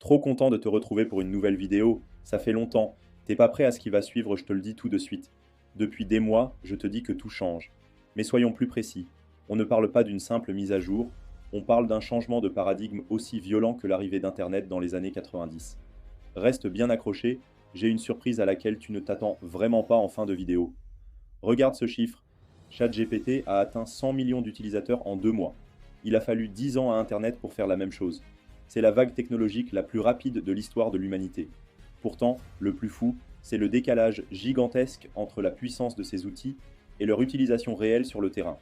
Trop content de te retrouver pour une nouvelle vidéo, ça fait longtemps. T'es pas prêt à ce qui va suivre, je te le dis tout de suite. Depuis des mois, je te dis que tout change. Mais soyons plus précis. On ne parle pas d'une simple mise à jour, on parle d'un changement de paradigme aussi violent que l'arrivée d'Internet dans les années 90. Reste bien accroché, j'ai une surprise à laquelle tu ne t'attends vraiment pas en fin de vidéo. Regarde ce chiffre. ChatGPT a atteint 100 millions d'utilisateurs en 2 mois. Il a fallu 10 ans à Internet pour faire la même chose. C'est la vague technologique la plus rapide de l'histoire de l'humanité. Pourtant, le plus fou, c'est le décalage gigantesque entre la puissance de ces outils et leur utilisation réelle sur le terrain.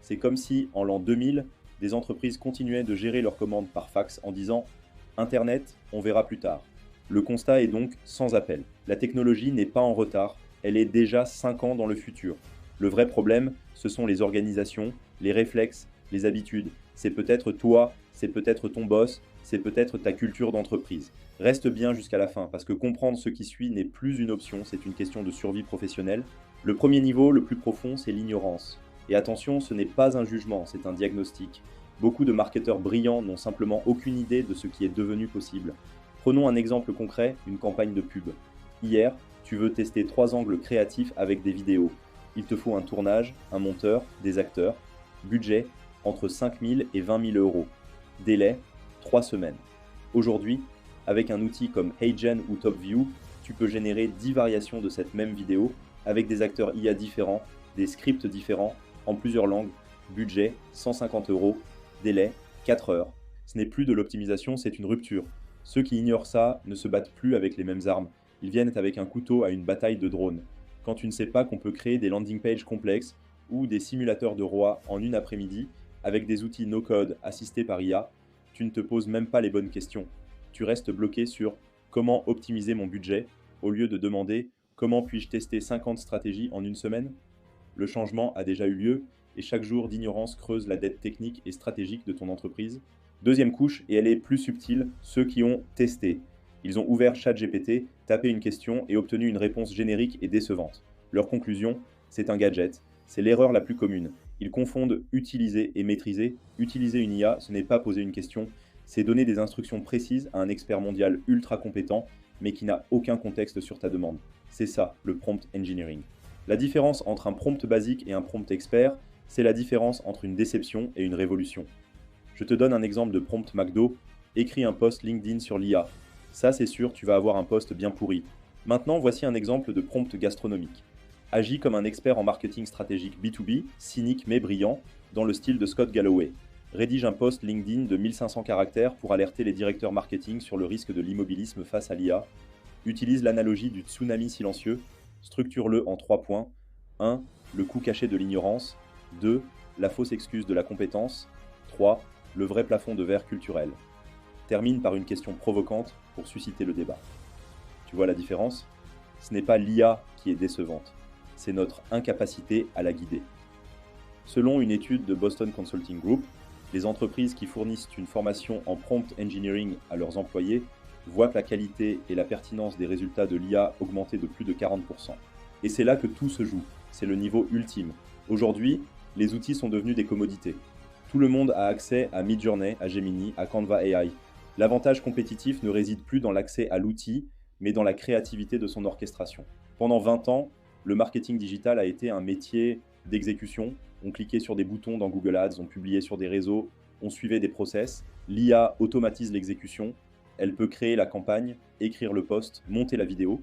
C'est comme si, en l'an 2000, des entreprises continuaient de gérer leurs commandes par fax en disant « Internet, on verra plus tard ». Le constat est donc sans appel. La technologie n'est pas en retard, elle est déjà 5 ans dans le futur. Le vrai problème, ce sont les organisations, les réflexes, les habitudes. C'est peut-être toi, c'est peut-être ton boss, c'est peut-être ta culture d'entreprise. Reste bien jusqu'à la fin, parce que comprendre ce qui suit n'est plus une option, c'est une question de survie professionnelle. Le premier niveau, le plus profond, c'est l'ignorance. Et attention, ce n'est pas un jugement, c'est un diagnostic. Beaucoup de marketeurs brillants n'ont simplement aucune idée de ce qui est devenu possible. Prenons un exemple concret, une campagne de pub. Hier, tu veux tester 3 angles créatifs avec des vidéos. Il te faut un tournage, un monteur, des acteurs. Budget, entre 5 000 et 20 000 euros. Délai, 3 semaines. Aujourd'hui, avec un outil comme HeyGen ou TopView, tu peux générer 10 variations de cette même vidéo avec des acteurs IA différents, des scripts différents, en plusieurs langues. Budget, 150 euros. Délai, 4 heures. Ce n'est plus de l'optimisation, c'est une rupture. Ceux qui ignorent ça ne se battent plus avec les mêmes armes. Ils viennent avec un couteau à une bataille de drones. Quand tu ne sais pas qu'on peut créer des landing pages complexes ou des simulateurs de rois en une après-midi avec des outils no-code assistés par IA, tu ne te poses même pas les bonnes questions. Tu restes bloqué sur comment optimiser mon budget au lieu de demander comment puis-je tester 50 stratégies en une semaine. Le changement a déjà eu lieu et chaque jour d'ignorance creuse la dette technique et stratégique de ton entreprise. Deuxième couche, et elle est plus subtile, ceux qui ont testé. Ils ont ouvert ChatGPT, tapé une question et obtenu une réponse générique et décevante. Leur conclusion, c'est un gadget. C'est l'erreur la plus commune. Ils confondent utiliser et maîtriser. Utiliser une IA, ce n'est pas poser une question, c'est donner des instructions précises à un expert mondial ultra compétent, mais qui n'a aucun contexte sur ta demande. C'est ça, le prompt engineering. La différence entre un prompt basique et un prompt expert, c'est la différence entre une déception et une révolution. Je te donne un exemple de prompt McDo. Écris un post LinkedIn sur l'IA. Ça, c'est sûr, tu vas avoir un post bien pourri. Maintenant, voici un exemple de prompt gastronomique. Agis comme un expert en marketing stratégique B2B, cynique mais brillant, dans le style de Scott Galloway. Rédige un post LinkedIn de 1500 caractères pour alerter les directeurs marketing sur le risque de l'immobilisme face à l'IA. Utilise l'analogie du tsunami silencieux. Structure-le en 3 points. 1. Le coût caché de l'ignorance. 2. La fausse excuse de la compétence. 3. Le vrai plafond de verre culturel. Termine par une question provocante pour susciter le débat. Tu vois la différence? Ce n'est pas l'IA qui est décevante, c'est notre incapacité à la guider. Selon une étude de Boston Consulting Group, les entreprises qui fournissent une formation en prompt engineering à leurs employés voient que la qualité et la pertinence des résultats de l'IA augmenter de plus de 40%. Et c'est là que tout se joue, c'est le niveau ultime. Aujourd'hui, les outils sont devenus des commodités. Tout le monde a accès à Midjourney, à Gemini, à Canva AI. L'avantage compétitif ne réside plus dans l'accès à l'outil, mais dans la créativité de son orchestration. Pendant 20 ans, le marketing digital a été un métier d'exécution. On cliquait sur des boutons dans Google Ads, on publiait sur des réseaux, on suivait des process. L'IA automatise l'exécution. Elle peut créer la campagne, écrire le post, monter la vidéo.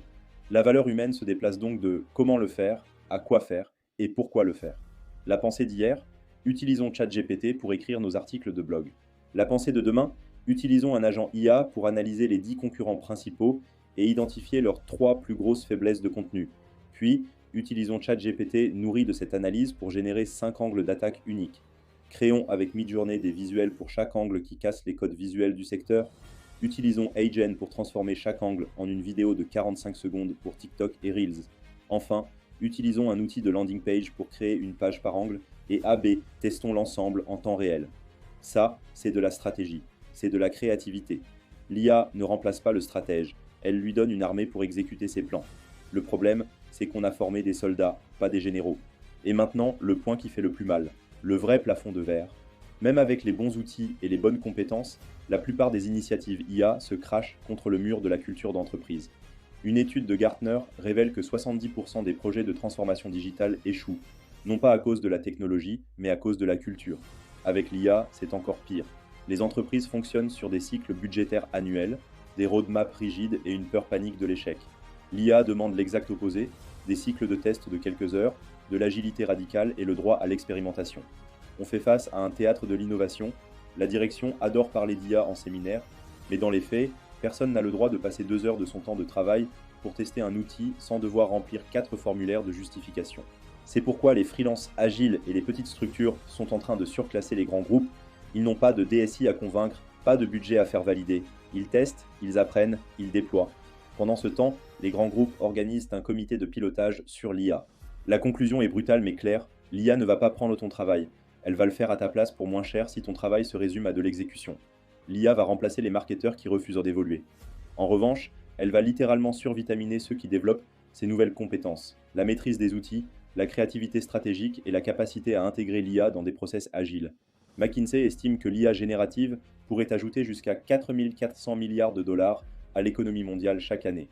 La valeur humaine se déplace donc de comment le faire, à quoi faire et pourquoi le faire. La pensée d'hier, utilisons ChatGPT pour écrire nos articles de blog. La pensée de demain, utilisons un agent IA pour analyser les 10 concurrents principaux et identifier leurs 3 plus grosses faiblesses de contenu. Puis, utilisons ChatGPT nourri de cette analyse pour générer 5 angles d'attaque uniques. Créons avec Midjourney des visuels pour chaque angle qui casse les codes visuels du secteur. Utilisons HeyGen pour transformer chaque angle en une vidéo de 45 secondes pour TikTok et Reels. Enfin, utilisons un outil de landing page pour créer une page par angle et AB, testons l'ensemble en temps réel. Ça, c'est de la stratégie, c'est de la créativité. L'IA ne remplace pas le stratège, elle lui donne une armée pour exécuter ses plans. Le problème, c'est qu'on a formé des soldats, pas des généraux. Et maintenant, le point qui fait le plus mal, le vrai plafond de verre. Même avec les bons outils et les bonnes compétences, la plupart des initiatives IA se crachent contre le mur de la culture d'entreprise. Une étude de Gartner révèle que 70% des projets de transformation digitale échouent, non pas à cause de la technologie, mais à cause de la culture. Avec l'IA, c'est encore pire. Les entreprises fonctionnent sur des cycles budgétaires annuels, des roadmaps rigides et une peur panique de l'échec. L'IA demande l'exact opposé, des cycles de tests de quelques heures, de l'agilité radicale et le droit à l'expérimentation. On fait face à un théâtre de l'innovation. La direction adore parler d'IA en séminaire, mais dans les faits, personne n'a le droit de passer 2 heures de son temps de travail pour tester un outil sans devoir remplir 4 formulaires de justification. C'est pourquoi les freelances agiles et les petites structures sont en train de surclasser les grands groupes. Ils n'ont pas de DSI à convaincre, pas de budget à faire valider. Ils testent, ils apprennent, ils déploient. Pendant ce temps, les grands groupes organisent un comité de pilotage sur l'IA. La conclusion est brutale mais claire, l'IA ne va pas prendre ton travail. Elle va le faire à ta place pour moins cher si ton travail se résume à de l'exécution. L'IA va remplacer les marketeurs qui refusent d'évoluer. En revanche, elle va littéralement survitaminer ceux qui développent ces nouvelles compétences, la maîtrise des outils, la créativité stratégique et la capacité à intégrer l'IA dans des process agiles. McKinsey estime que l'IA générative pourrait ajouter jusqu'à 4 400 milliards de dollars à l'économie mondiale chaque année.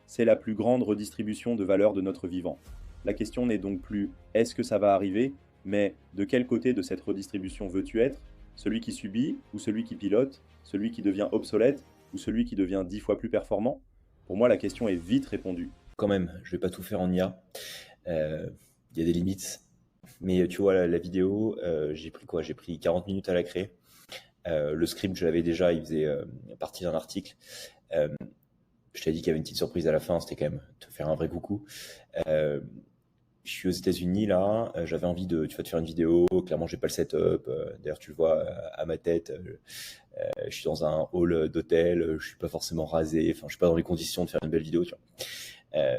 C'est la plus grande redistribution de valeur de notre vivant. La question n'est donc plus « est-ce que ça va arriver ?», mais de quel côté de cette redistribution veux-tu être ? Celui qui subit ou celui qui pilote ? Celui qui devient obsolète ou celui qui devient 10 fois plus performant ? Pour moi, la question est vite répondue. Quand même, je vais pas tout faire en IA. Il y a des limites. Mais tu vois, la vidéo, j'ai pris quoi ? J'ai pris 40 minutes à la créer. Le script, je l'avais déjà, il faisait partie d'un article. Je t'ai dit qu'il y avait une petite surprise à la fin, c'était quand même te faire un vrai coucou. Je suis aux États-Unis là, j'avais envie de faire une vidéo. Clairement, j'ai pas le setup. D'ailleurs, tu le vois à ma tête. Je suis dans un hall d'hôtel. Je suis pas forcément rasé. Enfin, je suis pas dans les conditions de faire une belle vidéo. Tu vois.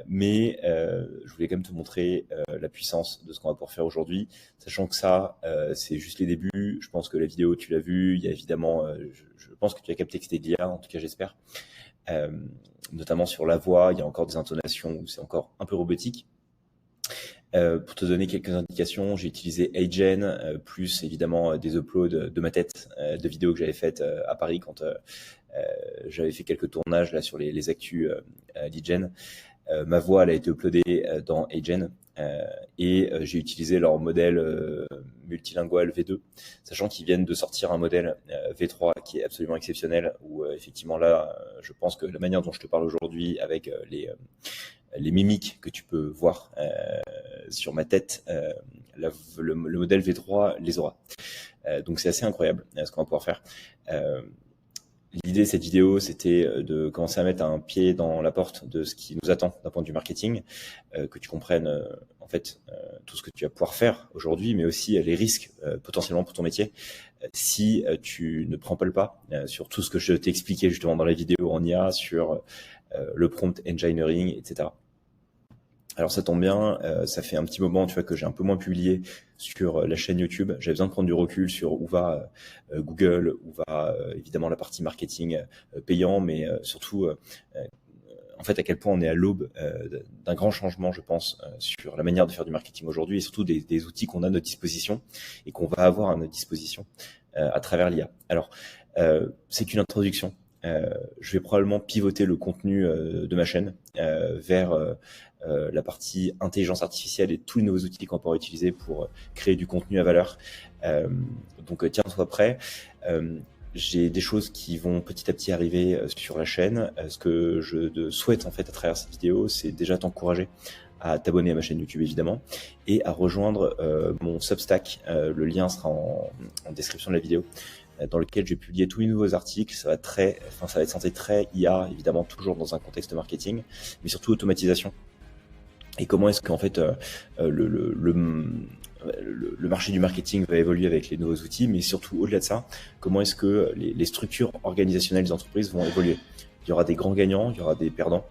Mais je voulais quand même te montrer la puissance de ce qu'on va pouvoir faire aujourd'hui, sachant que ça, c'est juste les débuts. Je pense que la vidéo, tu l'as vue. Il y a évidemment, je pense que tu as capté que c'était de l'IA, en tout cas j'espère. Notamment sur la voix, il y a encore des intonations où c'est encore un peu robotique. Pour te donner quelques indications, j'ai utilisé Agen, plus évidemment des uploads de ma tête, de vidéos que j'avais faites à Paris quand j'avais fait quelques tournages là sur les actus d'Agen. Ma voix elle a été uploadée dans Agen et j'ai utilisé leur modèle multilingual V2, sachant qu'ils viennent de sortir un modèle V3 qui est absolument exceptionnel, où effectivement là, je pense que la manière dont je te parle aujourd'hui avec les mimiques que tu peux voir sur ma tête, le modèle V3 les aura. Donc c'est assez incroyable ce qu'on va pouvoir faire. L'idée de cette vidéo, c'était de commencer à mettre un pied dans la porte de ce qui nous attend d'un point de vue marketing, que tu comprennes en fait tout ce que tu vas pouvoir faire aujourd'hui, mais aussi les risques potentiellement pour ton métier si tu ne prends pas le pas sur tout ce que je t'ai expliqué justement dans la vidéo en IA, sur le prompt engineering, etc. Alors ça tombe bien, ça fait un petit moment tu vois que j'ai un peu moins publié sur la chaîne YouTube. J'avais besoin de prendre du recul sur où va Google, où va évidemment la partie marketing payant, mais surtout en fait à quel point on est à l'aube d'un grand changement, je pense, sur la manière de faire du marketing aujourd'hui, et surtout des outils qu'on a à notre disposition et qu'on va avoir à notre disposition à travers l'IA. Alors c'est qu'une introduction. Je vais probablement pivoter le contenu de ma chaîne vers la partie intelligence artificielle et tous les nouveaux outils qu'on pourra utiliser pour créer du contenu à valeur. Donc tiens-toi prêt. J'ai des choses qui vont petit à petit arriver sur la chaîne. Ce que je souhaite en fait à travers cette vidéo, c'est déjà t'encourager à t'abonner à ma chaîne YouTube évidemment et à rejoindre mon Substack. Le lien sera en description de la vidéo, dans lequel j'ai publié tous les nouveaux articles. Ça va être santé très IA, évidemment toujours dans un contexte marketing, mais surtout automatisation. Et comment est-ce qu'en fait le marché du marketing va évoluer avec les nouveaux outils, mais surtout au-delà de ça, comment est-ce que les structures organisationnelles des entreprises vont évoluer. Il y aura des grands gagnants, il y aura des perdants.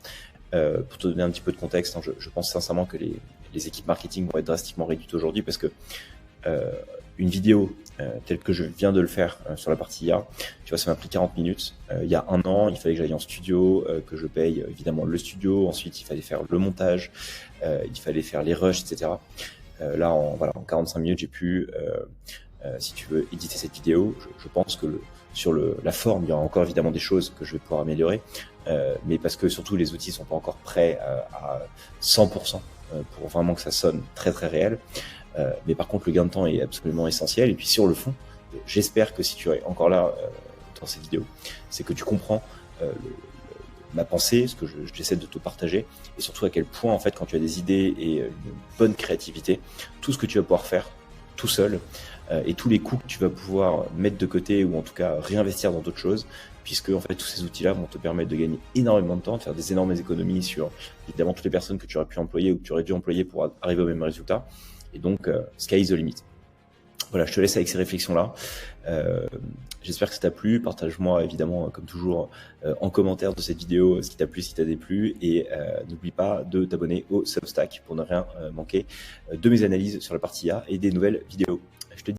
Pour te donner un petit peu de contexte, hein, je pense sincèrement que les équipes marketing vont être drastiquement réduites aujourd'hui parce que une vidéo telle que je viens de le faire sur la partie IA, tu vois, ça m'a pris 40 minutes. Il y a un an, il fallait que j'aille en studio, que je paye évidemment le studio. Ensuite, il fallait faire le montage, il fallait faire les rushs, etc. Là, en 45 minutes, j'ai pu si tu veux éditer cette vidéo. Je pense que sur la forme, il y aura encore évidemment des choses que je vais pouvoir améliorer, mais parce que surtout les outils sont pas encore prêts à 100% pour vraiment que ça sonne très très réel. Mais par contre, le gain de temps est absolument essentiel. Et puis sur le fond, j'espère que si tu es encore là dans cette vidéo, c'est que tu comprends ma pensée, ce que j'essaie de te partager, et surtout à quel point, en fait, quand tu as des idées et une bonne créativité, tout ce que tu vas pouvoir faire tout seul, et tous les coûts que tu vas pouvoir mettre de côté, ou en tout cas réinvestir dans d'autres choses, puisque en fait tous ces outils-là vont te permettre de gagner énormément de temps, de faire des énormes économies sur évidemment toutes les personnes que tu aurais pu employer ou que tu aurais dû employer pour arriver au même résultat. Et donc, sky is the limit. Voilà, je te laisse avec ces réflexions-là. J'espère que ça t'a plu. Partage-moi évidemment, comme toujours, en commentaire de cette vidéo ce qui t'a plu, si t'a déplu. Et n'oublie pas de t'abonner au Substack pour ne rien manquer de mes analyses sur la partie IA et des nouvelles vidéos.